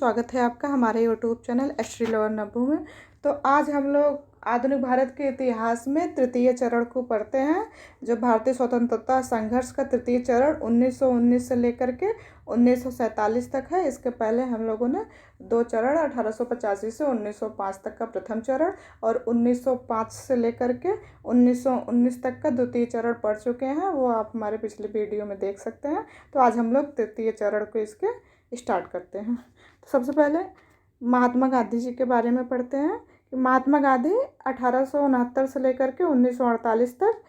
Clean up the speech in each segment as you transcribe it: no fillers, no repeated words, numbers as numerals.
स्वागत है आपका हमारे यूट्यूब चैनल एस्ट्री लवर नब्बू में। तो आज हम लोग आधुनिक भारत के इतिहास में तृतीय चरण को पढ़ते हैं, जो भारतीय स्वतंत्रता संघर्ष का तृतीय चरण 1919 से लेकर के 1947 तक है। इसके पहले हम लोगों ने दो चरण 1885 से 1905 तक का प्रथम चरण और 1905 से लेकर के 1919 तक का द्वितीय चरण पढ़ चुके हैं। वो आप हमारे पिछले वीडियो में देख सकते हैं। तो आज हम लोग तृतीय चरण को इसके स्टार्ट करते हैं। तो सबसे पहले महात्मा गांधी जी के बारे में पढ़ते हैं कि महात्मा गांधी 1869 से लेकर के 1948 तक,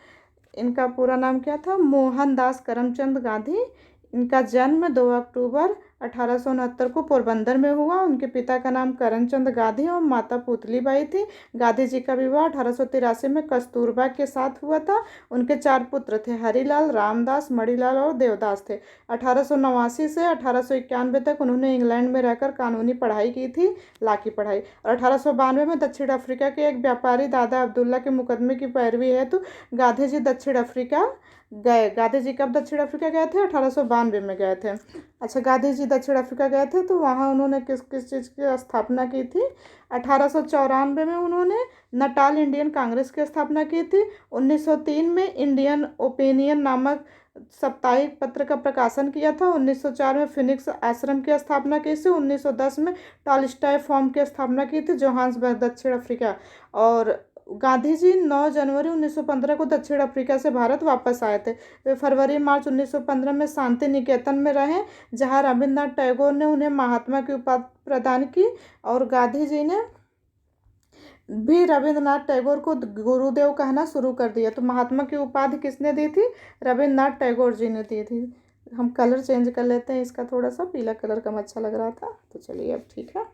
इनका पूरा नाम क्या था? मोहनदास करमचंद गांधी। इनका जन्म 2 अक्टूबर 1869 को पोरबंदर में हुआ। उनके पिता का नाम करमचंद गांधी और माता पुतलीबाई थी। गांधी जी का विवाह 1883 में कस्तूरबा के साथ हुआ था। उनके 4 पुत्र थे, हरिलाल, रामदास, मणिलाल और देवदास थे। 1889 से 1891 तक उन्होंने इंग्लैंड में रहकर कानूनी पढ़ाई की थी, ला की पढ़ाई। और 1892 में दक्षिण अफ्रीका के एक व्यापारी दादा अब्दुल्ला के मुकदमे की पैरवी हेतु गांधी जी दक्षिण अफ्रीका गए। गांधी जी कब दक्षिण अफ्रीका गए थे? 1892 में गए थे। अच्छा, गांधी जी दक्षिण अफ्रीका गए थे तो वहाँ उन्होंने किस किस चीज़ की स्थापना की थी? 1894 में उन्होंने नटाल इंडियन कांग्रेस की स्थापना की थी। 1903 में इंडियन ओपिनियन नामक साप्ताहिक पत्र का प्रकाशन किया था। 1904 में फिनिक्स आश्रम की स्थापना की थी। 1910 में टॉलस्टॉय फॉर्म की स्थापना की थी, जोहान्सबर्ग, दक्षिण अफ्रीका। और गांधी जी 9 जनवरी 1915 को दक्षिण अफ्रीका से भारत वापस आए थे। वे फरवरी मार्च 1915 में शांति निकेतन में रहे, जहां रविंद्रनाथ टैगोर ने उन्हें महात्मा की उपाधि प्रदान की। और गांधी जी ने भी रविंद्रनाथ टैगोर को गुरुदेव कहना शुरू कर दिया। तो महात्मा की उपाधि किसने दी थी? रविंद्रनाथ टैगोर जी ने दी थी। हम कलर चेंज कर लेते हैं, इसका थोड़ा सा पीला कलर कम अच्छा लग रहा था, तो चलिए अब ठीक है।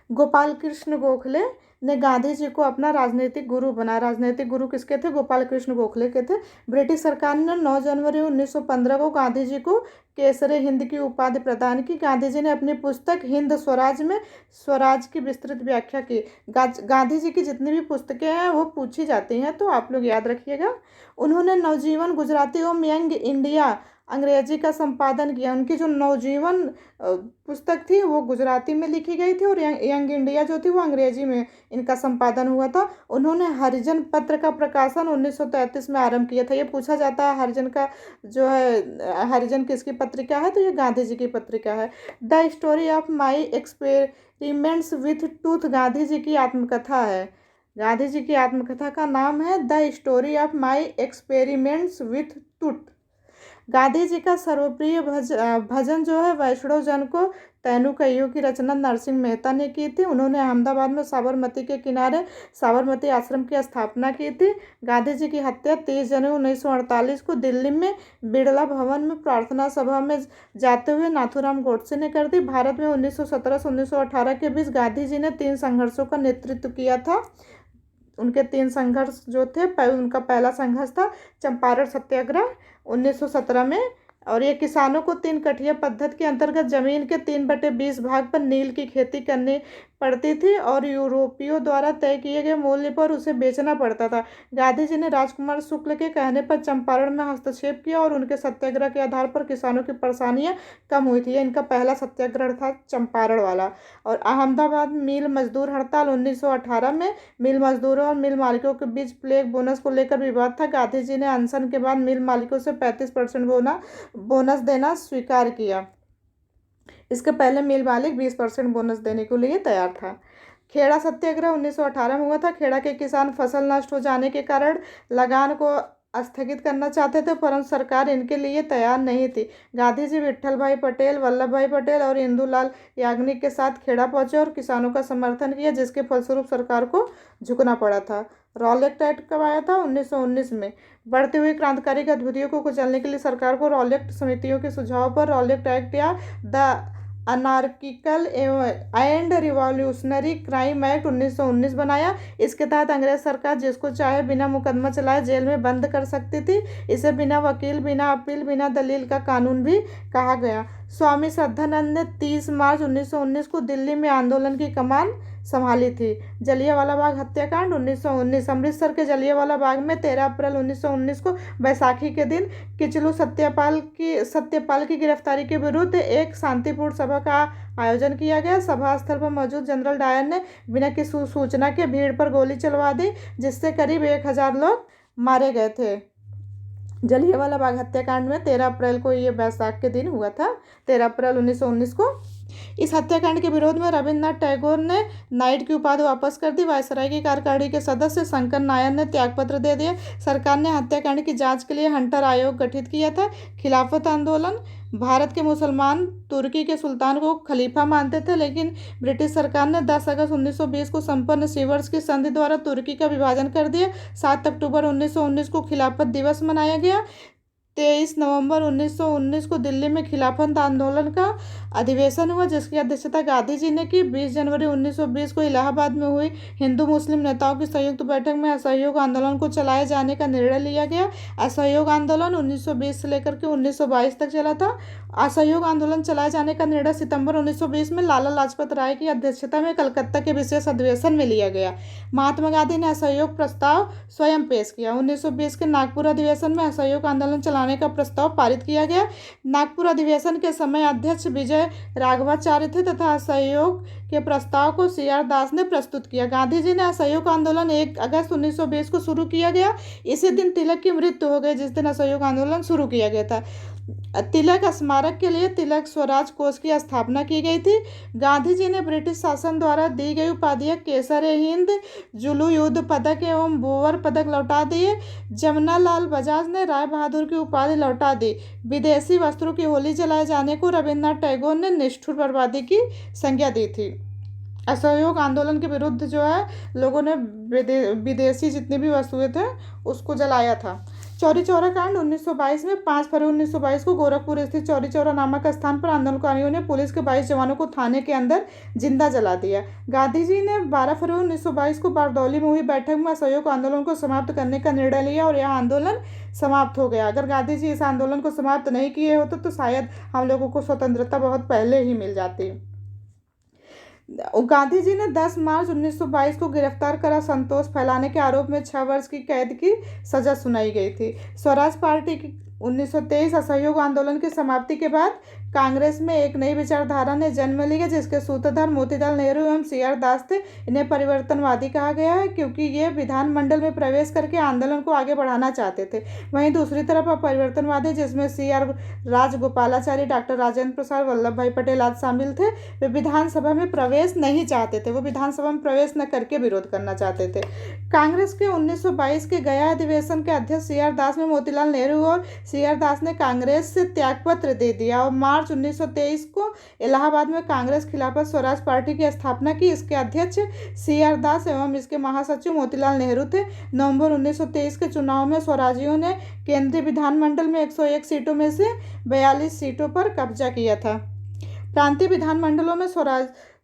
गोपाल कृष्ण गोखले ने गांधी जी को अपना राजनीतिक गुरु बनाया। राजनीतिक गुरु किसके थे? गोपाल कृष्ण गोखले के थे। ब्रिटिश सरकार ने 9 जनवरी 1915 को गांधी जी को केसरे हिंद की उपाधि प्रदान की। गांधी जी ने अपनी पुस्तक हिंद स्वराज में स्वराज की विस्तृत व्याख्या की। गांधी जी की जितनी भी पुस्तकें हैं वो पूछी जाती हैं, तो आप लोग याद रखिएगा। उन्होंने नवजीवन गुजराती और यंग इंडिया अंग्रेजी का संपादन किया। उनकी जो नवजीवन पुस्तक थी वो गुजराती में लिखी गई थी और यंग इंडिया जो थी वो अंग्रेजी में इनका संपादन हुआ था। उन्होंने हरिजन पत्र का प्रकाशन 1933 में आरंभ किया था। ये पूछा जाता है हरिजन का जो है, हरिजन किसकी पत्रिका है? तो ये गांधी जी की पत्रिका है। The story of my experiments with टूथ गांधी जी की आत्मकथा है। गांधी जी की आत्मकथा का नाम है the story of my experiments with टूथ। गांधी जी का सर्वप्रिय भजन जो है वैष्णव जन को तैनू कइयों की रचना नरसिंह मेहता ने की थी। उन्होंने अहमदाबाद में साबरमती के किनारे साबरमती आश्रम की स्थापना की थी। गांधी जी की हत्या 30 जनवरी 1948 को दिल्ली में बिड़ला भवन में प्रार्थना सभा में जाते हुए नाथूराम गोडसे ने कर दी। भारत में 1917 से 1918 के बीच गांधी जी ने 3 संघर्षों का नेतृत्व किया था। उनके 3 संघर्ष जो थे, उनका पहला संघर्ष था चंपारण सत्याग्रह 1917 में, और ये किसानों को 3 कठिया पद्धति के अंतर्गत जमीन के 3/20 भाग पर नील की खेती करनी पड़ती थी और यूरोपियों द्वारा तय किए गए मूल्य पर उसे बेचना पड़ता था। गांधी जी ने राजकुमार शुक्ल के कहने पर चंपारण में हस्तक्षेप किया और उनके सत्याग्रह के आधार पर किसानों की परेशानियां कम हुई थी। इनका पहला सत्याग्रह था चंपारण वाला। और अहमदाबाद मिल मजदूर हड़ताल 1918 में मिल मजदूरों और मिल मालिकों के बीच प्लेग बोनस को लेकर विवाद था। गांधी जी ने अनशन के बाद मिल मालिकों से 35% बोनस देना स्वीकार किया। इसके पहले मिल मालिक 20% बोनस देने के लिए तैयार था। खेड़ा सत्याग्रह 1918 में हुआ था। खेड़ा के किसान फसल नष्ट हो जाने के कारण लगान को स्थगित करना चाहते थे, परंतु सरकार इनके लिए तैयार नहीं थी। गांधी जी विट्ठल भाई पटेल, वल्लभ भाई पटेल और इंदुलाल याग्निक के साथ खेड़ा पहुंचे और किसानों का समर्थन किया, जिसके फलस्वरूप सरकार को झुकना पड़ा था। रॉलेक्ट एक्ट कब आया था? 1919 में। बढ़ती हुई क्रांतिकारी गतिविधियों को कुचलने के लिए सरकार को रॉलेक्ट समितियों के सुझाव पर रॉलेक्ट एक्ट या the anarchical and revolutionary crime act 1919 बनाया। इसके तहत अंग्रेज सरकार जिसको चाहे बिना मुकदमा चलाए जेल में बंद कर सकती थी। इसे बिना वकील, बिना अपील, बिना दलील का कानून भी कहा गया। स्वामी श्रद्धानंद ने 30 मार्च 1919 को दिल्ली में आंदोलन की कमान संभाली थी। जलियांवाला बाग हत्याकांड 1919। अमृतसर के जलियांवाला बाग में 13 अप्रैल 1919 को बैसाखी के दिन किचलू सत्यपाल की गिरफ्तारी के विरुद्ध एक शांतिपूर्ण सभा का आयोजन किया गया। सभा स्थल पर मौजूद जनरल डायर ने बिना किसी सूचना के भीड़ पर गोली चलवा दी, जिससे करीब 1000 लोग मारे गए थे। जलियांवाला बाग हत्याकांड में 13 अप्रैल को, ये बैसाख के दिन हुआ था, 13 अप्रैल 1919 को। इस हत्याकांड के विरोध में रविन्द्रनाथ टैगोर ने नाइट की उपाधि वापस कर दी। वायसराय की कार्यकारिणी के सदस्य शंकर नायर ने त्यागपत्र दे दिया। सरकार ने हत्याकांड की जांच के लिए हंटर आयोग गठित किया था। खिलाफत आंदोलन। भारत के मुसलमान तुर्की के सुल्तान को खलीफा मानते थे, लेकिन ब्रिटिश सरकार ने 10 अगस्त 1920 को संपन्न सीवर्स की संधि द्वारा तुर्की का विभाजन कर दिया। 7 अक्टूबर 1919 को खिलाफत दिवस मनाया गया। 23 नवंबर 1919 को दिल्ली में खिलाफत आंदोलन का अधिवेशन हुआ, जिसकी अध्यक्षता गांधी जी ने की। 20 जनवरी 1920 को इलाहाबाद में हुई हिंदू मुस्लिम नेताओं की संयुक्त बैठक में असहयोग आंदोलन को चलाए जाने का निर्णय लिया गया। असहयोग आंदोलन 1920 से लेकर के 1922 तक चला था। असहयोग आंदोलन चलाए जाने का निर्णय सितंबर 1920 में लाला लाजपत राय की अध्यक्षता में कलकत्ता के विशेष अधिवेशन में लिया गया। महात्मा गांधी ने असहयोग प्रस्ताव स्वयं पेश किया। 1920 के नागपुर अधिवेशन में असहयोग आंदोलन चलाने का प्रस्ताव पारित किया गया। नागपुर अधिवेशन के समय अध्यक्ष विजय राघवाचार्य थे तथा असहयोग के प्रस्ताव को CR दास ने प्रस्तुत किया। गांधी जी ने असहयोग आंदोलन 1 अगस्त 1920 को शुरू किया गया। इसी दिन तिलक की मृत्यु हो गई, जिस दिन असहयोग आंदोलन शुरू किया गया था। तिलक स्मारक के लिए तिलक स्वराज कोष की स्थापना की गई थी। गांधी जी ने ब्रिटिश शासन द्वारा दी गई उपाधियां केसर-ए-हिंद, जुलू युद्ध पदक एवं बोवर पदक लौटा दिए। जमनालाल बजाज ने राय बहादुर की उपाधि लौटा दी। विदेशी वस्त्रों की होली जलाए जाने को रविन्द्रनाथ टैगोर ने निष्ठुर बर्बादी की संज्ञा दी थी। असहयोग आंदोलन के विरुद्ध जो है लोगों ने विदेशी जितनी भी वस्तुएं थे उसको जलाया था। चौरी चौरा कांड 1922 में 5 फरवरी 1922 को गोरखपुर स्थित चौरी चौरा नामक स्थान पर आंदोलनकारियों ने पुलिस के 22 जवानों को थाने के अंदर जिंदा जला दिया। गांधी जी ने 12 फरवरी 1922 को बारदौली में हुई बैठक में असहयोग आंदोलन को समाप्त करने का निर्णय लिया और यह आंदोलन समाप्त हो गया। अगर गांधी जी इस आंदोलन को समाप्त नहीं किए होते तो शायद हम लोगों को स्वतंत्रता बहुत पहले ही मिल जाती। गांधी जी ने 10 मार्च 1922 को गिरफ्तार करा। संतोष फैलाने के आरोप में 6 वर्ष की कैद की सजा सुनाई गई थी। स्वराज पार्टी की 1923 असहयोग आंदोलन की समाप्ति के बाद कांग्रेस में एक नई विचारधारा ने जन्म लिया, जिसके सूत्रधार मोतीलाल नेहरू एवं CR दास थे। इन्हें परिवर्तनवादी कहा गया है क्योंकि ये विधानमंडल में प्रवेश करके आंदोलन को आगे बढ़ाना चाहते थे। वहीं दूसरी तरफ परिवर्तनवादी, जिसमें CR राजगोपालाचारी, डॉक्टर राजेंद्र प्रसाद, वल्लभ भाई पटेल आदि शामिल थे, वे विधानसभा में प्रवेश नहीं चाहते थे। वो विधानसभा में प्रवेश न करके विरोध करना चाहते थे। कांग्रेस के 1922 के गया अधिवेशन के अध्यक्ष CR दास में मोतीलाल नेहरू और CR दास ने कांग्रेस से त्यागपत्र दे दिया और मार्च 1923 को इलाहाबाद में कांग्रेस खिलाफत स्वराज पार्टी की स्थापना की। इसके अध्यक्ष CR दास एवं इसके महासचिव मोतीलाल नेहरू थे। नवंबर 1923 के चुनाव में स्वराजियों ने केंद्रीय विधानमंडल में 101 सीटों में से 42 सीटों पर कब्जा किया था। प्रांतीय विधानमंडलों में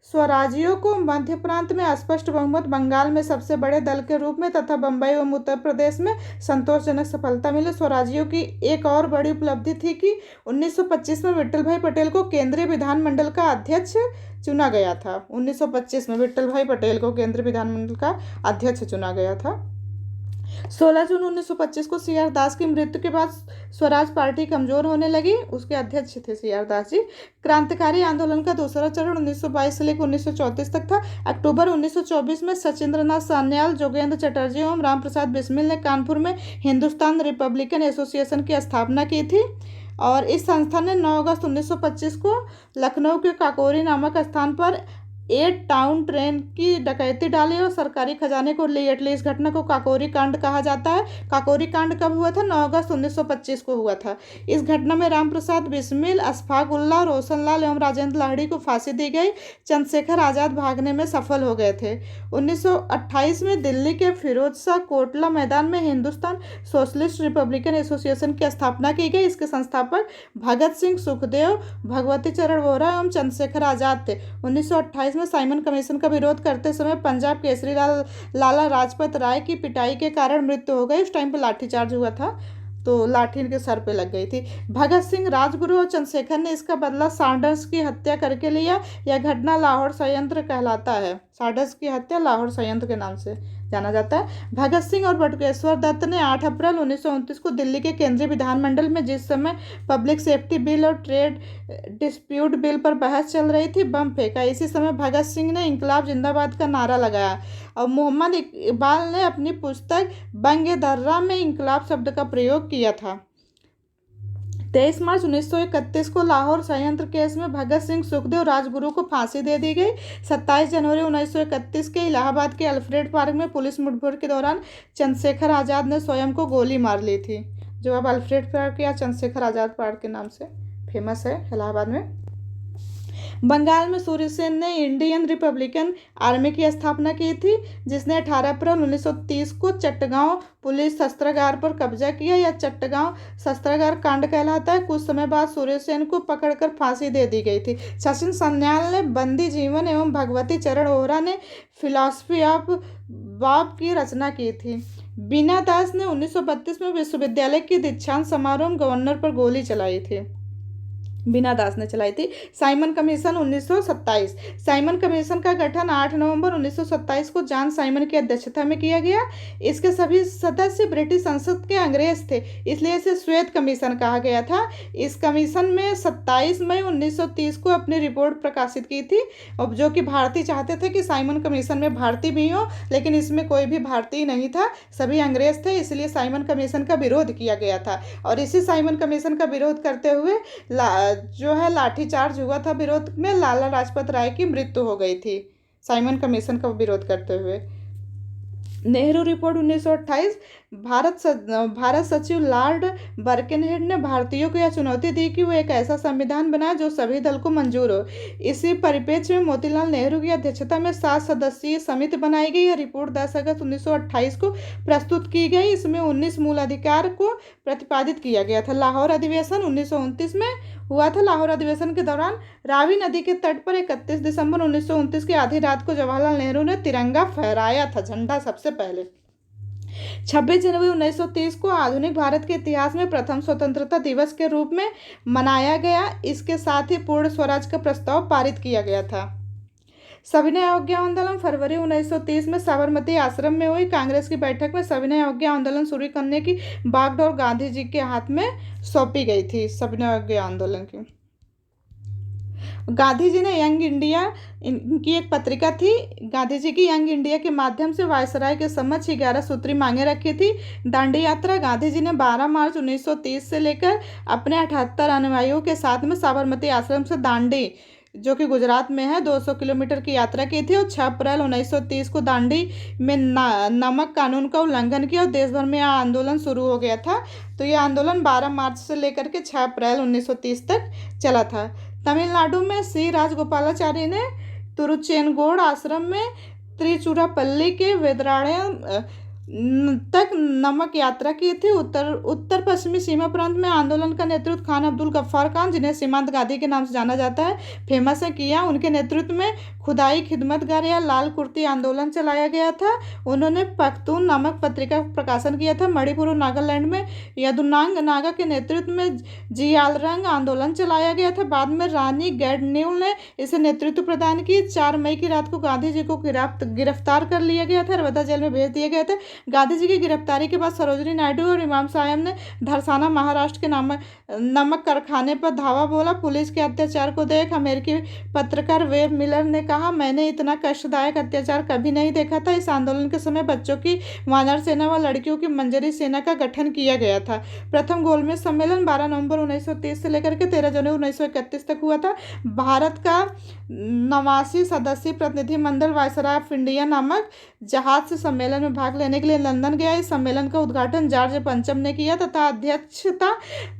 स्वराजियों को मध्य प्रांत में स्पष्ट बहुमत, बंगाल में सबसे बड़े दल के रूप में तथा बंबई एवं उत्तर प्रदेश में संतोषजनक सफलता मिली। स्वराजियों की एक और बड़ी उपलब्धि थी कि 1925 में विट्ठल भाई पटेल को केंद्रीय विधानमंडल का अध्यक्ष चुना गया था। 1925 में विट्ठल भाई पटेल को केंद्रीय विधानमंडल का अध्यक्ष चुना गया था। 16 जून 1925 को CR दास की मृत्यु के बाद स्वराज पार्टी कमजोर होने लगी। उसके अध्यक्ष थे CR दास जी। क्रांतिकारी आंदोलन का दूसरा चरण 1922 से लेकर 1934 तक था। अक्टूबर 1924 में सचिंद्रनाथ सान्याल, जोगेंद्र चटर्जी एवं रामप्रसाद बिस्मिल ने कानपुर में हिंदुस्तान रिपब्लिकन एसोसिएशन की स्थापना की थी और इस संस्था ने 9 अगस्त 1925 को लखनऊ के काकोरी नामक स्थान पर 8 टाउन ट्रेन की डकैती डाली और सरकारी खजाने को लूट ली। इस घटना को काकोरी कांड कहा जाता है। काकोरी कांड कब हुआ था? 9 अगस्त 1925 को हुआ था। इस घटना में रामप्रसाद बिस्मिल, अशफाक उल्लाह, रोशनलाल एवं राजेंद्र लाहिड़ी को फांसी दी गई। चंद्रशेखर आजाद भागने में सफल हो गए थे। 1928 में दिल्ली के फिरोज शाह कोटला मैदान में हिंदुस्तान सोशलिस्ट रिपब्लिकन एसोसिएशन की स्थापना की गई। इसके संस्थापक भगत सिंह, सुखदेव, भगवती चरण वोहरा एवं चंद्रशेखर आजाद थे। 1928 में साइमन कमीशन का विरोध करते समय पंजाब केसरी लाला लाजपत राय की पिटाई के कारण मृत्यु हो गई। उस टाइम पे लाठीचार्ज हुआ था। तो लाठी इनके सर पे लग गई थी। भगत सिंह, राजगुरु और चंद्रशेखर ने इसका बदला सैंडर्स की हत्या करके लिया। यह घटना लाहौर संयंत्र कहलाता है। सैंडर्स की हत्या लाहौर संयंत्र के नाम से जाना जाता है। भगत सिंह और बटुकेश्वर दत्त ने 8 अप्रैल 1929 को दिल्ली के केंद्रीय विधानमंडल में, जिस समय पब्लिक सेफ्टी बिल और ट्रेड डिस्प्यूट बिल पर बहस चल रही थी, बम फेंका। इसी समय भगत सिंह ने इंकलाब जिंदाबाद का नारा लगाया और मोहम्मद इकबाल ने अपनी पुस्तक बंग दर्रा में इंकलाब शब्द का प्रयोग किया था। 23 मार्च 1931 को लाहौर संयंत्र केस में भगत सिंह, सुखदेव, राजगुरु को फांसी दे दी गई। 27 जनवरी 1931 के इलाहाबाद के अल्फ्रेड पार्क में पुलिस मुठभेड़ के दौरान चंद्रशेखर आज़ाद ने स्वयं को गोली मार ली थी, जो अब अल्फ्रेड पार्क या चंद्रशेखर आज़ाद पार्क के नाम से फेमस है इलाहाबाद में। बंगाल में सूर्य सेन ने इंडियन रिपब्लिकन आर्मी की स्थापना की थी, जिसने 18 अप्रैल 1930 को चट्टगांव पुलिस शस्त्रागार पर कब्जा किया। यह चट्टगांव शस्त्रागार कांड कहलाता है। कुछ समय बाद सूर्य सेन को पकड़कर फांसी दे दी गई थी। सचिन सन्याल ने बंदी जीवन एवं भगवती चरण ओहरा ने फिलॉसफी ऑफ बॉब की रचना की थी। बीना दास ने 1932 में विश्वविद्यालय की दीक्षांत समारोह में गवर्नर पर गोली चलाई थी। बीना दास ने चलाई थी। Simon commission 1927। साइमन कमीशन का गठन 8 नवंबर 1927 को जॉन साइमन की अध्यक्षता में किया गया। इसके सभी सदस्य ब्रिटिश संसद के अंग्रेज थे, इसलिए इसे श्वेत कमीशन कहा गया था। इस कमीशन में 27 मई 1930 को अपनी रिपोर्ट प्रकाशित की थी, और जो कि भारतीय चाहते थे कि साइमन कमीशन में भारतीय भी हो, लेकिन इसमें कोई भी भारतीय नहीं था, सभी अंग्रेज थे, इसलिए साइमन कमीशन का विरोध किया गया था। और इसी साइमन कमीशन का विरोध करते हुए जो है लाठीचार्ज हुआ था। विरोध में लाला लाजपत राय की मृत्यु हो गई थी साइमन कमीशन का विरोध करते हुए। नेहरू रिपोर्ट 1928। भारत सचिव लॉर्ड बर्किनहेड ने भारतीयों को यह चुनौती दी कि वो एक ऐसा संविधान बनाए जो सभी दल को मंजूर हो। इसी परिप्रेक्ष्य में मोतीलाल नेहरू की अध्यक्षता में 7 सदस्यीय समिति बनाई गई। यह रिपोर्ट 10 अगस्त 1928 को प्रस्तुत की गई। इसमें 19 मूल अधिकार को प्रतिपादित किया गया था। लाहौर अधिवेशन 1929 में हुआ था। लाहौर अधिवेशन के दौरान रावी नदी के तट पर 31 दिसंबर 1929 की आधी रात को जवाहरलाल नेहरू ने तिरंगा फहराया था, झंडा सबसे पहले। 26 जनवरी 1930 को आधुनिक भारत के इतिहास में प्रथम स्वतंत्रता दिवस के रूप में मनाया गया। इसके साथ ही पूर्ण स्वराज का प्रस्ताव पारित किया गया था। सविनय अवज्ञा आंदोलन फरवरी 1930 में साबरमती आश्रम में हुई। कांग्रेस की बैठक में सविनय अवज्ञा आंदोलन शुरू करने की बागडोर गांधी जी के हाथ में सौंपी गई थी। सविनय अवज्ञा आंदोलन की गांधी जी ने यंग इंडिया, इनकी एक पत्रिका थी, गांधी जी की यंग इंडिया के माध्यम से वायसराय के समक्ष 11 सूत्री मांगे रखी थी। दांडी यात्रा गांधी जी ने 12 मार्च 1930 से लेकर अपने 78 अनुयायियों के साथ में साबरमती आश्रम से दांडी, जो कि गुजरात में है, 200 किलोमीटर की यात्रा की थी। और 6 अप्रैल 1930 को दांडी में नमक कानून का उल्लंघन किया और देश भर में यह आंदोलन शुरू हो गया था। तो यह आंदोलन 12 मार्च से लेकर के 6 अप्रैल 1930 तक चला था। तमिलनाडु में सी राजगोपालाचारी ने तिरुचेनगोड आश्रम में त्रिचुरापल्ली के वेदरायण तक नमक यात्रा की थी। उत्तर पश्चिमी सीमा प्रांत में आंदोलन का नेतृत्व खान अब्दुल गफ्फार खान, जिन्हें सीमांत गांधी के नाम से जाना जाता है, फेमस है, किया। उनके नेतृत्व में खुदाई खिदमतगार या लाल कुर्ती आंदोलन चलाया गया था। उन्होंने पख्तून नामक पत्रिका का प्रकाशन किया था। मणिपुर और नागालैंड में यदुनांग नागा के नेतृत्व में जियालरंग आंदोलन चलाया गया था। बाद में रानी गैडन्यूल ने इसे नेतृत्व प्रदान की। 4 मई की रात को गांधी जी को गिरफ्तार कर लिया गया था, रवदा जेल में भेज दिए गए थे। गांधी जी की गिरफ्तारी के बाद सरोजिनी नायडू और इमाम साहब ने धरसाना महाराष्ट्र के नमक कारखाने पर धावा बोला। पुलिस के अत्याचार को देख अमेरिकी पत्रकार वेब मिलर ने कहा, मैंने इतना कष्टदायक अत्याचार कभी नहीं देखा था। इस आंदोलन के समय बच्चों की वानर सेना व लड़कियों की मंजरी सेना का गठन किया गया था। प्रथम गोलमेज सम्मेलन 12 नवंबर 1930 से लेकर के 13 जनवरी 1931 तक हुआ था। भारत का 89 सदस्यीय प्रतिनिधिमंडल वायसराय ऑफ इंडिया नामक जहाज से सम्मेलन में भाग लेने के लिए लंदन गया। इस सम्मेलन का उद्घाटन जॉर्ज पंचम ने किया तथा अध्यक्षता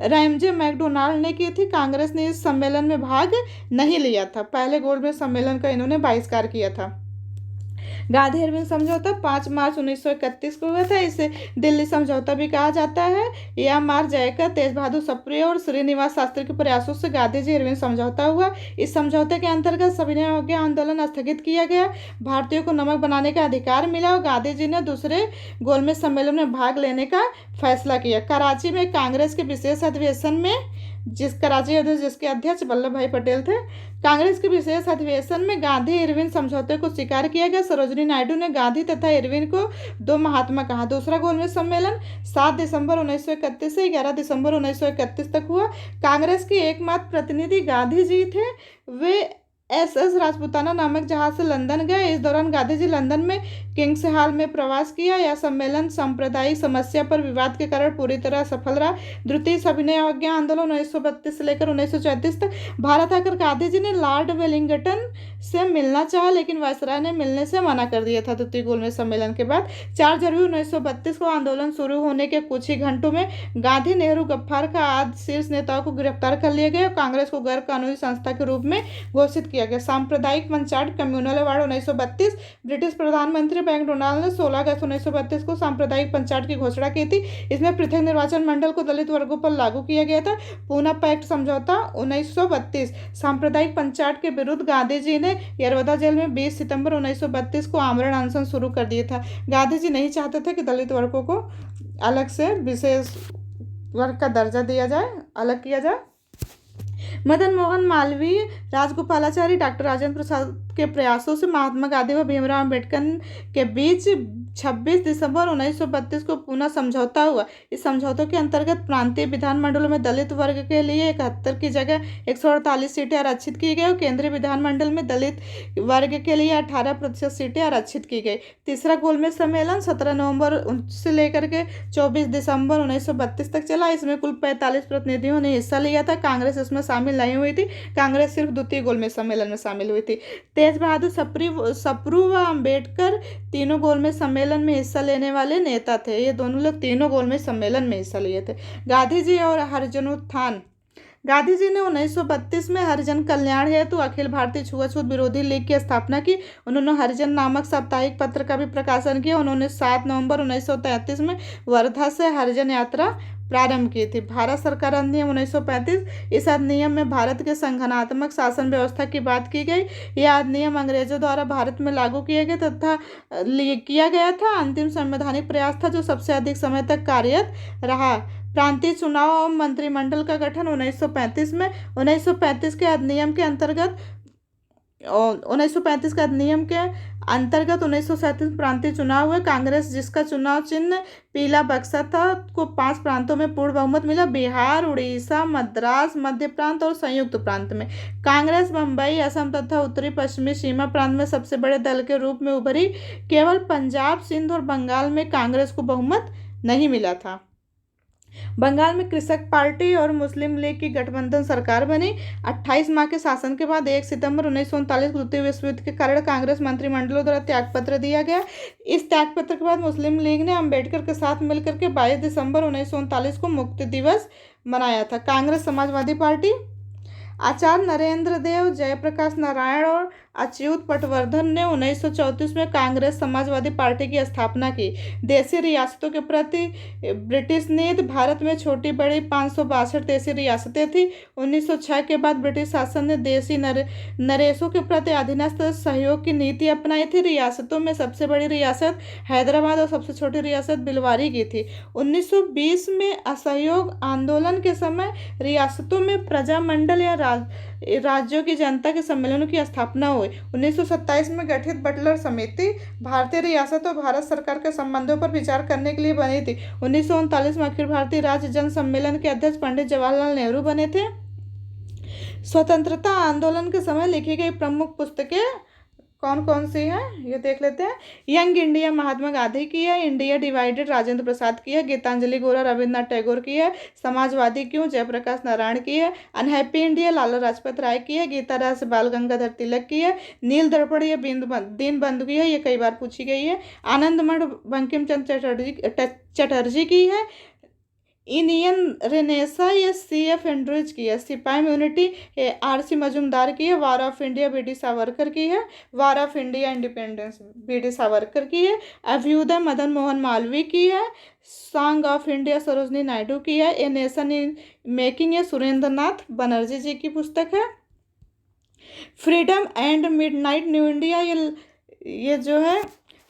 रैमजे मैकडोनाल्ड ने की थी। कांग्रेस ने इस सम्मेलन में भाग नहीं लिया था। पहले गोलमेज सम्मेलन का इन्होंने बहिष्कार किया था। गांधी इरविन समझौता 5 मार्च 1931 को हुआ था। इसे दिल्ली समझौता भी कहा जाता है। यह मार जयकर, तेज बहादुर सप्रे और श्रीनिवास शास्त्री के प्रयासों से गांधी जी इरविन समझौता हुआ। इस समझौते के अंतर्गत सविनय अवज्ञा आंदोलन स्थगित किया गया, भारतीयों को नमक बनाने का अधिकार मिला और गांधी जी ने दूसरे गोलमेज सम्मेलन में भाग लेने का फैसला किया। कराची में कांग्रेस के विशेष अधिवेशन में जिसके अध्यक्ष वल्लभ भाई पटेल थे, कांग्रेस के विशेष अधिवेशन में गांधी इरविन समझौते को स्वीकार किया गया। सरोजिनी नायडू ने गांधी तथा इरविन को दो महात्मा कहा। दूसरा गोलमेज सम्मेलन 7 दिसंबर 1931 से 11 दिसंबर 1931 तक हुआ। कांग्रेस के एकमात्र प्रतिनिधि गांधी जी थे। वे SS राजपूताना नामक जहाज से लंदन गए। इस दौरान गांधी जी लंदन में किंग्स हॉल में प्रवास किया। यह सम्मेलन सांप्रदायिक समस्या पर विवाद के कारण पूरी तरह सफल रहा। द्वितीय सविनय अवज्ञा आंदोलन 1932 से लेकर 1934 तक। भारत आकर गांधी जी ने लॉर्ड वेलिंगटन से मिलना चाहा, लेकिन वायसराय ने मिलने से मना कर दिया था। द्वितीय गोलमेज सम्मेलन के बाद 4 जनवरी 1932 को आंदोलन शुरू होने के कुछ ही घंटों में गांधी, नेहरू, गफ्फार का आदि शीर्ष नेताओं को गिरफ्तार कर लिया गया और कांग्रेस को गैर कानूनी संस्था के रूप में घोषित किया गया। सांप्रदायिक मंचाट कम्युनल अवार्ड 1932। ब्रिटिश प्रधानमंत्री मैकडोनाल्ड ने 16 अगस्त 1932 को सांप्रदायिक पंचायत की घोषणा की थी। इसमें पृथक निर्वाचन मंडल को दलित वर्गों पर लागू किया गया था। पूना पैक्ट समझौता 1932। सांप्रदायिक पंचायत के विरुद्ध गांधी जी ने यरवदा जेल में 20 सितंबर 1932 को आमरण अनशन शुरू कर दिया था। गांधी जी नहीं चाहते थे कि दलित वर्गों को अलग से विशेष वर्ग का दर्जा दिया जाए, अलग किया जाए। मदन मोहन मालवीय, राजगोपालाचारी, डॉक्टर राजेंद्र प्रसाद के प्रयासों से महात्मा गांधी व भीमराव अंबेडकर के बीच 26 दिसंबर 1932 को पुनः समझौता हुआ। इस समझौते के अंतर्गत प्रांतीय विधानमंडलों में दलित वर्ग के लिए 71 की जगह 148 सीटें आरक्षित की गई और केंद्रीय विधानमंडल में दलित वर्ग के लिए 18% सीटें आरक्षित की गई। तीसरा गोलमेज सम्मेलन 17 नवंबर से लेकर के 24 दिसंबर 1932 तक चला। इसमें कुल 45 प्रतिनिधियों ने हिस्सा लिया था। कांग्रेस इसमें शामिल नहीं हुई थी। कांग्रेस सिर्फ द्वितीय गोलमेज सम्मेलन में शामिल हुई थी। तेज बहादुर सप्रू व अंबेडकर तीनों गोलमेज सम्मेलन में हिस्सा लेने वाले नेता थे। ये दोनों लोग तीनों गोलमेज सम्मेलन में हिस्सा लिए थे। गांधी जी और हरिजनोत्थान। गांधी जी ने 1932 में हरिजन कल्याण हेतु अखिल भारतीय छुआछूत विरोधी लीग की स्थापना की। उन्होंने हरिजन नामक साप्ताहिक पत्र का भी प्रकाशन किया। उन्होंने 7 नवंबर 1933 में वर्धा से हरिजन यात्रा प्रारंभ की थी। भारत सरकार अधिनियम 1935। इस अधिनियम में भारत के संगठनात्मक शासन व्यवस्था की बात की गई। यह अधिनियम अंग्रेजों द्वारा भारत में लागू किया गया था। अंतिम संवैधानिक प्रयास था जो सबसे अधिक समय तक कार्यरत रहा। प्रांतीय चुनाव और मंत्रिमंडल का गठन 1935 में। 1935 के अधिनियम के अंतर्गत 1937 प्रांतीय चुनाव हुए। कांग्रेस, जिसका चुनाव चिन्ह पीला बक्सा था, को 5 प्रांतों में पूर्ण बहुमत मिला। बिहार, उड़ीसा, मद्रास, मध्य प्रांत और संयुक्त प्रांत में। कांग्रेस बम्बई, असम तथा उत्तरी पश्चिमी सीमा प्रांत में सबसे बड़े दल के रूप में उभरी। केवल पंजाब, सिंध और बंगाल में कांग्रेस को बहुमत नहीं मिला था। बंगाल में कृषक पार्टी और मुस्लिम लीग की गठबंधन सरकार बनी। 28 माह के शासन के बाद 1 सितंबर 1939 को द्वितीय विश्व युद्ध के कारण कांग्रेस मंत्रिमंडलों द्वारा त्यागपत्र दिया गया। इस त्यागपत्र के बाद मुस्लिम लीग ने अंबेडकर के साथ मिलकर के 22 दिसंबर 1939 को मुक्ति दिवस मनाया था। कांग्रेस समाजवादी पार्टी। आचार्य नरेंद्र देव, जयप्रकाश नारायण और अच्युत पटवर्धन ने 1934 में कांग्रेस समाजवादी पार्टी की स्थापना की। देशी रियासतों के प्रति ब्रिटिश नीति। भारत में छोटी बड़ी 562 देशी रियासतें थीं। 1906 के बाद ब्रिटिश शासन ने देशी नरेशों के प्रति अधीनस्थ सहयोग की नीति अपनाई थी। रियासतों में सबसे बड़ी रियासत हैदराबाद और सबसे छोटी रियासत भिलवारी की थी। 1920 में असहयोग आंदोलन के समय रियासतों में प्रजामंडल या राज्यों की जनता के सम्मेलनों की स्थापना हुई। 1927 में गठित बटलर समिति भारतीय रियासत और भारत सरकार के संबंधों पर विचार करने के लिए बनी थी। 1939 में अखिल भारतीय राज्य जन सम्मेलन के अध्यक्ष पंडित जवाहरलाल नेहरू बने थे। स्वतंत्रता आंदोलन के समय लिखी गई प्रमुख पुस्तकें कौन कौन सी है ये देख लेते हैं। यंग इंडिया महात्मा गांधी की है। इंडिया डिवाइडेड राजेंद्र प्रसाद की है। गीतांजलि गोरा रविन्द्रनाथ टैगोर की है। समाजवादी क्यों जयप्रकाश नारायण की है। अनहैप्पी इंडिया लाला लाजपत राय की है। गीता रहस्य बाल गंगाधर तिलक की है। नील दर्पण ये दीन बंधु की है, ये कई बार पूछी गई है। आनंद मठ बंकिम चंद्र चटर्जी की है। इनियन रेनेसा ये CF एंड्रूज की है। सिपाही इम्यूनिटी RC मजुमदार की है। War of India BD Savarkar की है। War of India independence BD Savarkar की है। अभ्युदय मदन मोहन मालवीय की है। Song of India Sarojini Naidu की है। ए नेशन इन मेकिंग ये सुरेंद्र नाथ बनर्जी जी की पुस्तक है। Freedom and midnight new India ये जो है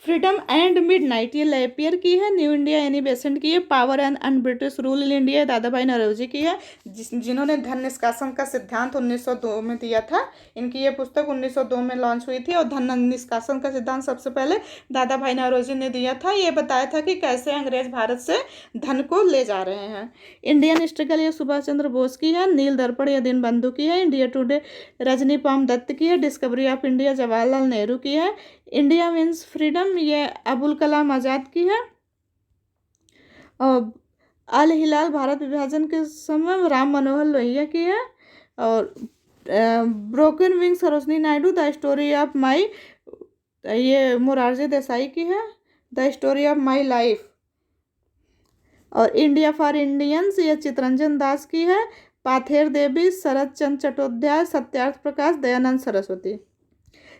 फ्रीडम एंड मिडनाइट ये लेपियर की है। न्यू इंडिया एनी बेसेंट की है। Power and British rule in India दादा भाई नौरोजी की है। जिन्होंने धन निष्कासन का सिद्धांत 1902 में दिया था। इनकी ये पुस्तक 1902 में लॉन्च हुई थी और धन निष्कासन का सिद्धांत सबसे पहले दादा भाई नौरोजी ने दिया था। ये बताया था कि कैसे अंग्रेज भारत से धन को ले जा रहे हैं। इंडियन स्ट्रगल ये सुभाष चंद्र बोस की है। नील दर्पण ये दीनबंधु की है। इंडिया टुडे रजनी पाम दत्त की है। Discovery of India Jawaharlal Nehru की है। इंडिया मीन्स फ्रीडम ये अबुल कलाम आज़ाद की है। और अल हिलाल भारत विभाजन के समय राम मनोहर लोहिया की है। और broken wing Sarojini Naidu. The story of माई ये मोरारजी देसाई की है। The story of my life. और इंडिया फॉर इंडियंस ये चितरंजन दास की है। पाथेर देवी शरद चंद्र चट्टोपाध्याय सत्यार्थ प्रकाश दयानंद सरस्वती।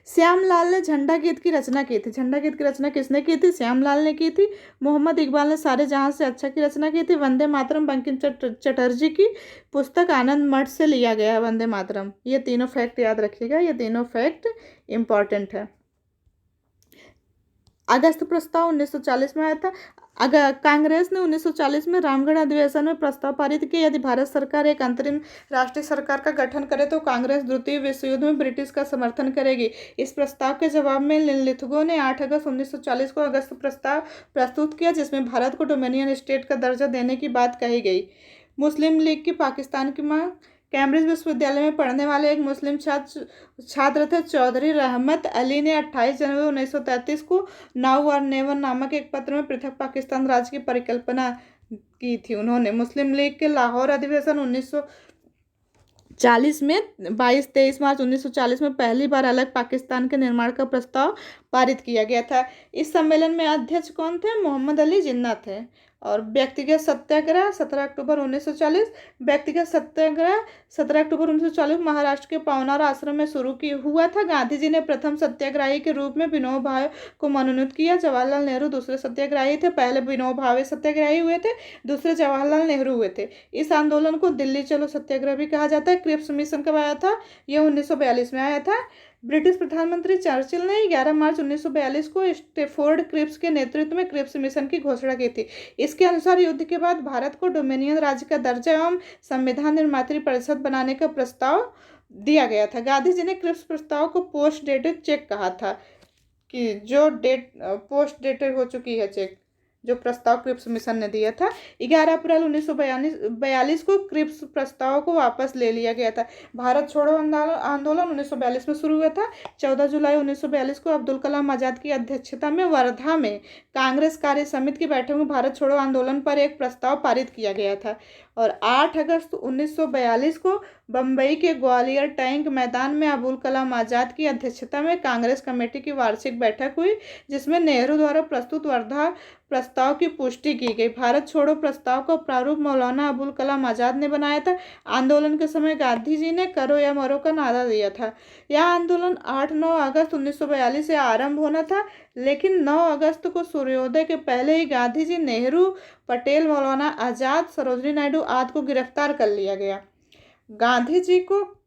श्यामलाल ने झंडा गीत की रचना की थी। झंडा गीत की रचना किसने की थी? श्यामलाल ने की थी। मोहम्मद इकबाल ने सारे जहां से अच्छा की रचना की थी। वंदे मातरम बंकिम चटर्जी की पुस्तक आनंद मठ से लिया गया है वंदे मातरम। ये तीनों फैक्ट याद रखिएगा, ये तीनों फैक्ट इंपॉर्टेंट है। अगस्त प्रस्ताव 1940 में आया था। अगर कांग्रेस ने 1940 में रामगढ़ अधिवेशन में प्रस्ताव पारित किया यदि भारत सरकार एक अंतरिम राष्ट्रीय सरकार का गठन करे तो कांग्रेस द्वितीय विश्व युद्ध में ब्रिटिश का समर्थन करेगी। इस प्रस्ताव के जवाब में लिथुगो ने 8 अगस्त 1940 को अगस्त प्रस्ताव प्रस्तुत किया जिसमें भारत को डोमिनियन स्टेट का दर्जा देने की बात कही गई। मुस्लिम लीग की पाकिस्तान की मांग। कैम्ब्रिज विश्वविद्यालय में पढ़ने वाले एक मुस्लिम छात्र थे चौधरी रहमत अली ने 28 जनवरी 1933 को नाउ और नेवर नामक एक पत्र में पृथक पाकिस्तान राज्य की परिकल्पना की थी। उन्होंने मुस्लिम लीग के लाहौर अधिवेशन 1940 में 22-23 मार्च 1940 में पहली बार अलग पाकिस्तान के निर्माण का प्रस्ताव पारित किया गया था। इस सम्मेलन में अध्यक्ष कौन थे? मोहम्मद अली जिन्ना थे। और व्यक्तिगत सत्याग्रह 17 अक्टूबर 1940। व्यक्तिगत सत्याग्रह 17 अक्टूबर 1940 महाराष्ट्र के पावनार आश्रम में शुरू हुआ था। गांधी जी ने प्रथम सत्याग्रही के रूप में विनोबा भावे को मनोनीत किया। जवाहरलाल नेहरू दूसरे सत्याग्रही थे। पहले विनोबा भावे सत्याग्रही हुए थे, दूसरे जवाहरलाल नेहरू हुए थे। इस आंदोलन को दिल्ली चलो सत्याग्रह भी कहा जाता है। क्रिप्स मिशन कब आया था? यह 1942 में आया था। ब्रिटिश प्रधानमंत्री चर्चिल ने 11 मार्च 1942 को स्टेफोर्ड क्रिप्स के नेतृत्व में क्रिप्स मिशन की घोषणा की थी। इसके अनुसार युद्ध के बाद भारत को डोमिनियन राज्य का दर्जा एवं संविधान निर्मात्री परिषद बनाने का प्रस्ताव दिया गया था। गांधी जी ने क्रिप्स प्रस्ताव को पोस्ट डेटेड चेक कहा था कि जो डेट पोस्ट डेटेड हो चुकी है चेक, जो प्रस्ताव क्रिप्स मिशन ने दिया था। 11 अप्रैल 1942 को क्रिप्स प्रस्ताव को वापस ले लिया गया था। भारत छोड़ो आंदोलन 1942 में शुरू हुआ था। 14 जुलाई 1942 को अब्दुल कलाम आज़ाद की अध्यक्षता में वर्धा में कांग्रेस कार्य समिति की बैठक में भारत छोड़ो आंदोलन पर एक प्रस्ताव पारित किया गया था। और 8 अगस्त 1942 को बम्बई के ग्वालियर टैंक मैदान में अबुल कलाम आज़ाद की अध्यक्षता में कांग्रेस कमेटी की वार्षिक बैठक हुई जिसमें नेहरू द्वारा प्रस्तुत वर्धा प्रस्ताव की पुष्टि की गई। भारत छोड़ो प्रस्ताव का प्रारूप मौलाना अबुल कलाम आज़ाद ने बनाया था। आंदोलन के समय गांधी जी ने करो या मरो का नारा दिया था। यह आंदोलन 8-9 अगस्त 1942 से आरंभ होना था, लेकिन 9 अगस्त को सूर्योदय के पहले ही गांधी जी, नेहरू, पटेल, मौलाना आज़ाद, सरोजनी नायडू आदि को गिरफ्तार कर लिया गया। गांधी जी को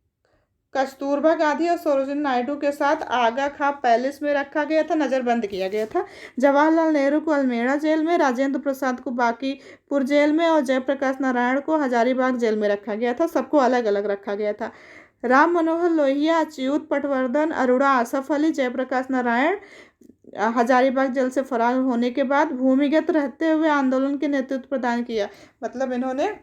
कस्तूरबा गांधी और सरोजिनी नायडू के साथ आगा खां पैलेस में रखा गया था, नज़रबंद किया गया था। जवाहरलाल नेहरू को अल्मेड़ा जेल में, राजेंद्र प्रसाद को बांकीपुर जेल में और जयप्रकाश नारायण को हजारीबाग जेल में रखा गया था। सबको अलग अलग रखा गया था। राम मनोहर लोहिया, अच्युत पटवर्धन, अरोड़ा आसफ अली, जयप्रकाश नारायण हजारीबाग जेल से फरार होने के बाद भूमिगत रहते हुए आंदोलन के नेतृत्व प्रदान किया। मतलब इन्होंने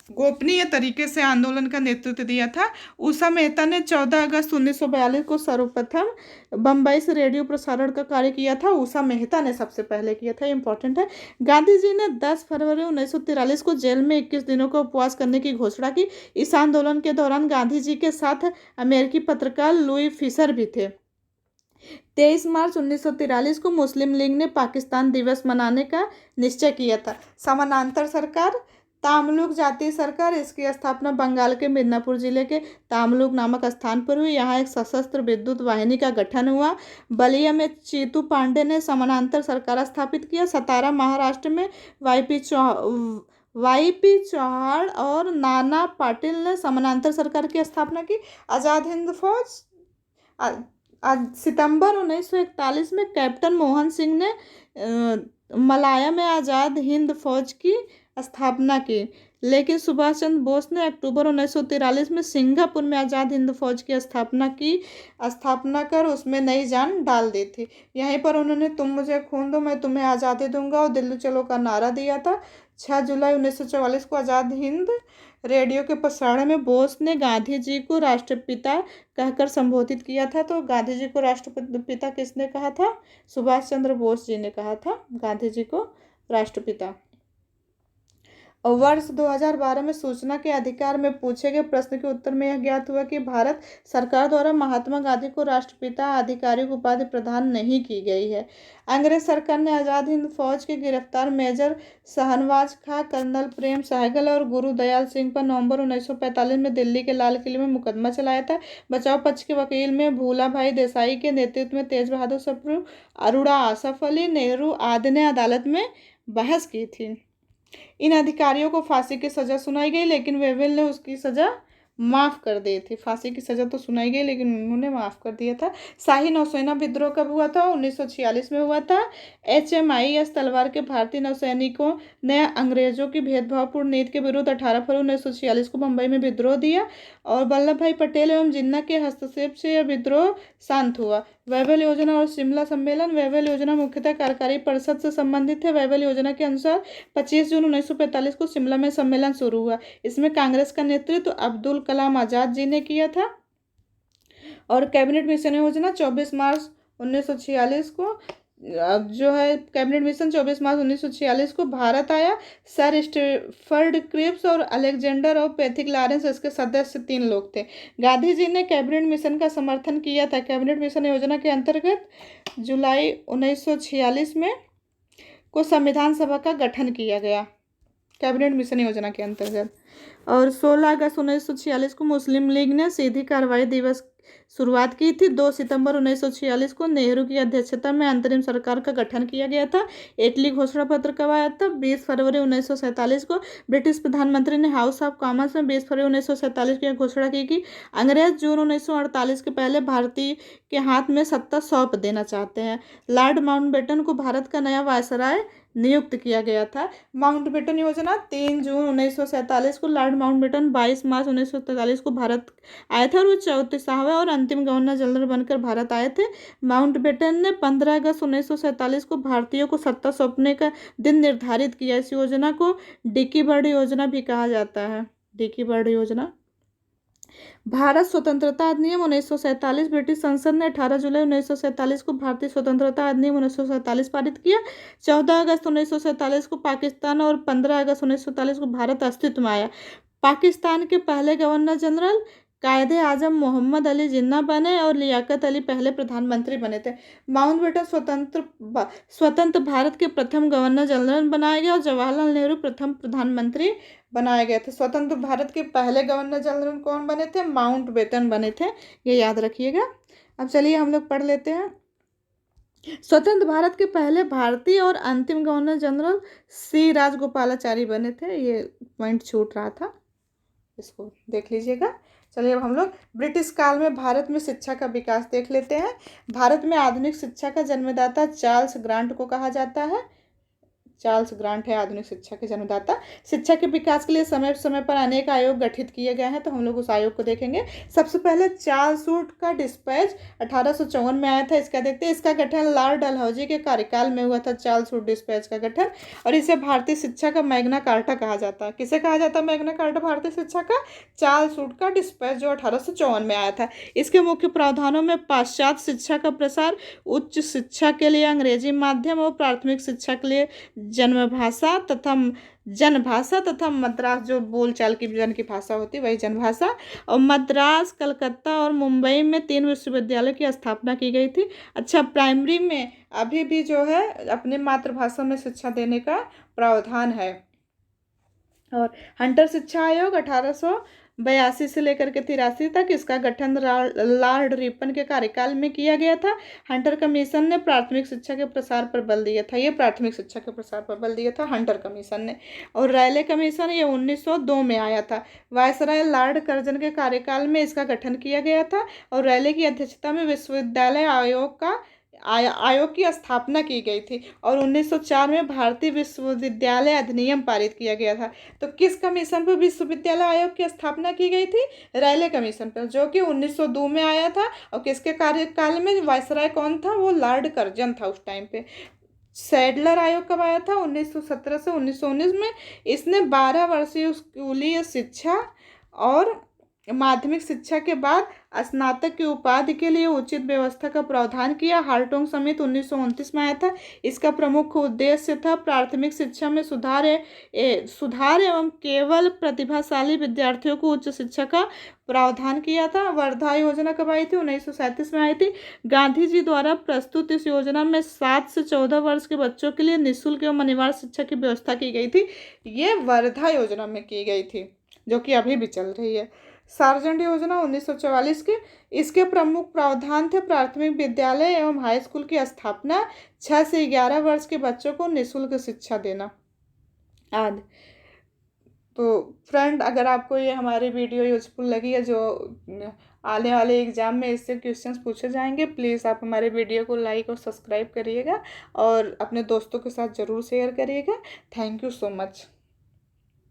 गोपनीय तरीके से आंदोलन का नेतृत्व दिया था। उषा मेहता ने 14 अगस्त 1942 को सर्वप्रथम बम्बई से रेडियो प्रसारण का कार्य किया था। उषा मेहता ने सबसे पहले किया था, इंपॉर्टेंट है। गांधी जी ने 10 फरवरी 1943 को जेल में 21 दिनों का उपवास करने की घोषणा की। इस आंदोलन के दौरान गांधी जी के साथ अमेरिकी पत्रकार लुई फिशर भी थे। 23 मार्च 1943 को मुस्लिम लीग ने पाकिस्तान दिवस मनाने का निश्चय किया था। समानांतर सरकार तामलुक जातीय सरकार, इसकी स्थापना बंगाल के मिदनापुर जिले के तामलुक नामक स्थान पर हुई। यहाँ एक सशस्त्र विद्युत वाहिनी का गठन हुआ। बलिया में चीतू पांडे ने समानांतर सरकार स्थापित किया। सतारा महाराष्ट्र में वाईपी चौहान और नाना पाटिल ने समानांतर सरकार की स्थापना की। आज़ाद हिंद फौज, सितंबर 1941 में कैप्टन मोहन सिंह ने मलाया में आज़ाद हिंद फौज की स्थापना की, लेकिन सुभाष चंद्र बोस ने अक्टूबर 1943 में सिंगापुर में आज़ाद हिंद फौज की स्थापना कर उसमें नई जान डाल दी थी। यहीं पर उन्होंने तुम मुझे खून दो मैं तुम्हें आज़ादी दूंगा और दिल्ली चलो का नारा दिया था। 6 जुलाई 1944 को आज़ाद हिंद रेडियो के प्रसारण में बोस ने गांधी जी को राष्ट्रपिता कहकर संबोधित किया था। तो गांधी जी को राष्ट्रपिता किसने कहा था? सुभाष चंद्र बोस जी ने कहा था गांधी जी को राष्ट्रपिता। और वर्ष 2012 में सूचना के अधिकार में पूछे गए प्रश्न के उत्तर में यह ज्ञात हुआ कि भारत सरकार द्वारा महात्मा गांधी को राष्ट्रपिता आधिकारिक उपाधि प्रदान नहीं की गई है। अंग्रेज सरकार ने आज़ाद हिंद फौज के गिरफ्तार मेजर शाहनवाज खां, कर्नल प्रेम सहगल और गुरु दयाल सिंह पर नवंबर 1945 में दिल्ली के लाल किले में मुकदमा चलाया था। बचाव पक्ष के वकील में भूला भाई देसाई के नेतृत्व में तेज बहादुर सप्रू, अरोड़ा, आसफ अली, नेहरू आदि ने अदालत में बहस की थी। इन अधिकारियों को फांसी की सज़ा सुनाई गई, लेकिन वेवेल ने उसकी सज़ा माफ़ कर दी थी। फांसी की सज़ा तो सुनाई गई, लेकिन उन्होंने माफ़ कर दिया था। शाही नौसेना विद्रोह कब हुआ था? 1946 में हुआ था। HMIS तलवार के भारतीय नौसैनिकों ने अंग्रेजों की भेदभावपूर्ण नीति के विरुद्ध 18 फरवरी 1946 को मुंबई में विद्रोह दिया और वल्लभ भाई पटेल एवं जिन्ना के हस्तक्षेप से यह विद्रोह शांत हुआ। वेवेल योजना और शिमला सम्मेलन। वेवेल योजना मुख्यतः कार्यकारी परिषद से संबंधित है। वेवेल योजना के अनुसार 25 जून 1945 को शिमला में सम्मेलन शुरू हुआ। इसमें कांग्रेस का नेतृत्व अब्दुल कलाम आज़ाद जी ने किया था। और कैबिनेट मिशन योजना 24 मार्च 1946 को जो है कैबिनेट मिशन 24 मार्च 1946 को भारत आया। सर स्टीफर्ड क्रिप्स और अलेक्जेंडर और पैथिक लॉरेंस इसके सदस्य 3 लोग थे। गांधी जी ने कैबिनेट मिशन का समर्थन किया था। कैबिनेट मिशन योजना के अंतर्गत जुलाई 1946 में को संविधान सभा का गठन किया गया कैबिनेट मिशन योजना के अंतर्गत। और 16 अगस्त 1946 को मुस्लिम लीग ने सीधी कार्रवाई दिवस शुरुआत की थी। 2 सितंबर 1946 को नेहरू की अध्यक्षता में अंतरिम सरकार का गठन किया गया था। इटली घोषणा पत्र कब आया था? 20 फरवरी 1947 को ब्रिटिश प्रधानमंत्री ने हाउस ऑफ कॉमन्स में 20 फरवरी 1947 की घोषणा की कि अंग्रेज जून 1948 के पहले भारतीय के हाथ में सत्ता सौंप देना चाहते हैं। लॉर्ड माउंटबेटन को भारत का नया वायसराय नियुक्त किया गया था। माउंटबेटन योजना 3 जून 1947 को लॉर्ड माउंटबेटन 22 मार्च 1943 को भारत आए थे और वो 34वें और अंतिम गवर्नर जनरल बनकर भारत आए थे। माउंटबेटन ने 15 अगस्त 1947 को भारतीयों को सत्ता सौंपने का दिन निर्धारित किया। इस योजना को डिकी बर्ड योजना भी कहा जाता है। डिकी बर्ड योजना। भारत स्वतंत्रता अधिनियम 1947। ब्रिटिश संसद ने 18 जुलाई 1947 को भारतीय स्वतंत्रता अधिनियम 1947 पारित किया। 14 अगस्त 1947 को पाकिस्तान और 15 अगस्त 1947 को भारत अस्तित्व में आया। पाकिस्तान के पहले गवर्नर जनरल कायदे आजम मोहम्मद अली जिन्ना बने और लियाकत अली पहले प्रधानमंत्री बने थे। माउंटबेटन स्वतंत्र भारत के प्रथम गवर्नर जनरल बनाए गए और जवाहरलाल नेहरू प्रथम प्रधानमंत्री बनाए गए थे। स्वतंत्र भारत के पहले गवर्नर जनरल कौन बने थे? माउंटबेटन बने थे, ये याद रखिएगा। अब चलिए हम लोग पढ़ लेते हैं। स्वतंत्र भारत के पहले भारतीय और अंतिम गवर्नर जनरल सी राजगोपालाचारी बने थे। ये पॉइंट छूट रहा था, इसको देख लीजिएगा। चलिए अब हम लोग ब्रिटिश काल में भारत में शिक्षा का विकास देख लेते हैं। भारत में आधुनिक शिक्षा का जन्मदाता चार्ल्स ग्रांट को कहा जाता है। चार्ल्स ग्रांट है आधुनिक शिक्षा के जन्मदाता। शिक्षा के विकास के लिए समय समय पर अनेक आयोग गठित किए गए हैं, तो हम लोग उस आयोग को देखेंगे। सबसे पहले चार्ल्स वुड का डिस्पैच 1854 में आया था। इसका देखते हैं। इसका गठन लॉर्ड डलहौजी के कार्यकाल में हुआ था। चार्ल्स वुड डिस्पैच का गठन, और इसे भारतीय शिक्षा का मैग्ना कार्टा कहा जाता है। किसे कहा जाता है मैग्ना कार्टा भारतीय शिक्षा का? चार्ल्स वुड का डिस्पैच जो 1854 में आया था। इसके मुख्य प्रावधानों में पाश्चात्य शिक्षा का प्रसार, उच्च शिक्षा के लिए अंग्रेजी माध्यम और प्राथमिक शिक्षा के लिए जनभाषा तथा मद्रास जो बोलचाल की जन की भाषा होती है वही जनभाषा, और मद्रास, कलकत्ता और मुंबई में 3 विश्वविद्यालयों की स्थापना की गई थी। अच्छा, प्राइमरी में अभी भी जो है अपने मातृभाषा में शिक्षा देने का प्रावधान है। और हंटर शिक्षा आयोग 1882 से लेकर के 83 तक, इसका गठन लॉर्ड रिपन के कार्यकाल में किया गया था। हंटर कमीशन ने प्राथमिक शिक्षा के प्रसार पर बल दिया था, ये प्राथमिक शिक्षा के प्रसार पर बल दिया था हंटर कमीशन ने। और रैले कमीशन ये 1902 में आया था। वायसराय लॉर्ड कर्जन के कार्यकाल में इसका गठन किया गया था और रैले की अध्यक्षता में विश्वविद्यालय आयोग की स्थापना की गई थी। और 1904 में भारतीय विश्वविद्यालय अधिनियम पारित किया गया था। तो किस कमीशन पर विश्वविद्यालय आयोग की स्थापना की गई थी? रैले कमीशन पर, जो कि 1902 में आया था। और किसके कार्यकाल में वायसराय कौन था? वो लॉर्ड कर्जन था उस टाइम पे। सैडलर आयोग कब आया था? 1917 से 1919 में। इसने 12 वर्षीय स्कूली शिक्षा और माध्यमिक शिक्षा के बाद स्नातक की उपाधि के लिए उचित व्यवस्था का प्रावधान किया। हार्टोंग समिति 1929 में आया था। इसका प्रमुख उद्देश्य था प्राथमिक शिक्षा में सुधार एवं केवल प्रतिभाशाली विद्यार्थियों को उच्च शिक्षा का प्रावधान किया था। वर्धा योजना कब आई थी? 1937 में आई थी। गांधी जी द्वारा प्रस्तुत इस योजना में 7 से 14 वर्ष के बच्चों के लिए निःशुल्क एवं अनिवार्य शिक्षा की व्यवस्था की गई थी। ये वर्धा योजना में की गई थी, जो कि अभी भी चल रही है। सार्जेंट योजना 1944 के, इसके प्रमुख प्रावधान थे प्राथमिक विद्यालय एवं हाई स्कूल की स्थापना, 6 से 11 वर्ष के बच्चों को निःशुल्क शिक्षा देना आदि। तो फ्रेंड, अगर आपको ये हमारी वीडियो यूजफुल लगी है, जो आने वाले एग्जाम में इससे क्वेश्चंस पूछे जाएंगे, प्लीज़ आप हमारे वीडियो को लाइक और सब्सक्राइब करिएगा और अपने दोस्तों के साथ ज़रूर शेयर करिएगा। Thank you so much.